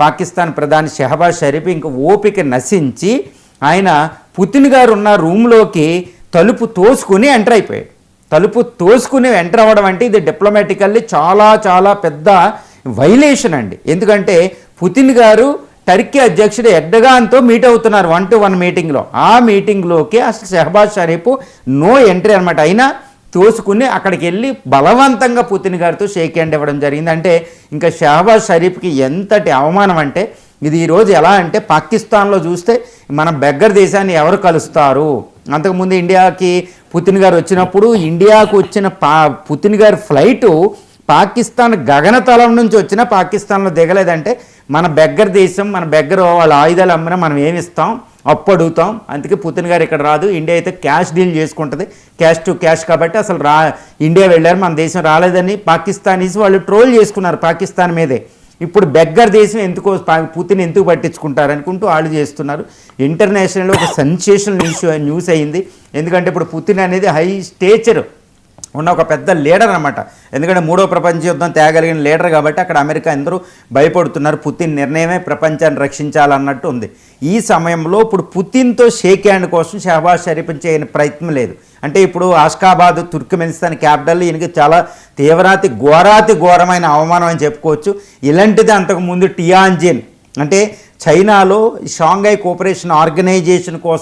పాకిస్తాన్ ప్రధాని షెహబాజ్ షరీఫ్ ఇంక ఓపిక నశించి ఆయన పుతిన్ గారు ఉన్న రూమ్లోకి తలుపు తోసుకుని ఎంటర్ అయిపోయాడు. తలుపు తోసుకుని ఎంటర్ అవ్వడం అంటే ఇది డిప్లొమాటికల్లీ చాలా చాలా పెద్ద వైలేషన్ అండి. ఎందుకంటే పుతిన్ గారు టర్కీ అధ్యక్షుడు ఎర్డగాన్తో మీట్ అవుతున్నారు 1-to-1 మీటింగ్లో. ఆ మీటింగ్లోకి అసలు షెహబాజ్ షరీఫ్ నో ఎంట్రీ అనమాట. అయినా తోసుకుని అక్కడికి వెళ్ళి బలవంతంగా పుతిన్ గారితో షేక్ హ్యాండ్ ఇవ్వడం జరిగింది. అంటే ఇంకా షెహబాజ్ షరీఫ్కి ఎంతటి అవమానం అంటే ఇది ఈరోజు ఎలా అంటే పాకిస్తాన్లో చూస్తే మన బెగ్గర్ దేశాన్ని ఎవరు కలుస్తారు. అంతకుముందు ఇండియాకి పుతిన్ గారు వచ్చినప్పుడు ఇండియాకు వచ్చిన పుతిన్ గారి ఫ్లైటు పాకిస్తాన్ గగనతలం నుంచి వచ్చినా పాకిస్తాన్లో దిగలేదంటే మన బెగ్గర్ దేశం, మన బెగ్గర వాళ్ళ ఆయుధాలు అమ్మినా మనం ఏమి ఇస్తాం, అప్పు అడుగుతాం. అందుకే పుతిన్ గారు ఇక్కడ రాదు, ఇండియా అయితే క్యాష్ డీల్ చేసుకుంటుంది, క్యాష్ టు క్యాష్. కాబట్టి అసలు ఇండియా వెళ్ళారు, మన దేశం రాలేదని పాకిస్తానీస్ వాళ్ళు ట్రోల్ చేసుకున్నారు పాకిస్తాన్ మీదే. ఇప్పుడు బెగ్గర్ దేశం ఎందుకో పుతిన్ ఎందుకు పట్టించుకుంటారు అనుకుంటూ వాళ్ళు చేస్తున్నారు. ఇంటర్నేషనల్లో ఒక సెన్సేషనల్ న్యూస్ అయింది. ఎందుకంటే ఇప్పుడు పుతిన్ అనేది హై స్టేచర్ ఉన్న ఒక పెద్ద లీడర్ అనమాట. ఎందుకంటే 3వ ప్రపంచ యుద్ధం తేగలిగిన లీడర్ కాబట్టి అక్కడ అమెరికా అందరూ భయపడుతున్నారు. పుతిన్ నిర్ణయమే ప్రపంచాన్ని రక్షించాలన్నట్టు ఉంది. ఈ సమయంలో ఇప్పుడు పుతిన్తో షేక్ హ్యాండ్ కోసం షెహబాజ్ షరీఫ్ చేయని ప్రయత్నం లేదు. అంటే ఇప్పుడు ఆష్కాబాద్ తుర్క్మెనిస్తాన్ క్యాపిటల్ ఈయనకి చాలా తీవ్రాతి ఘోరమైన అవమానం అని చెప్పుకోవచ్చు. ఇలాంటిది అంతకుముందు టియాన్జిన్ అంటే చైనాలో షాంఘై కోఆపరేషన్ ఆర్గనైజేషన్ కోసం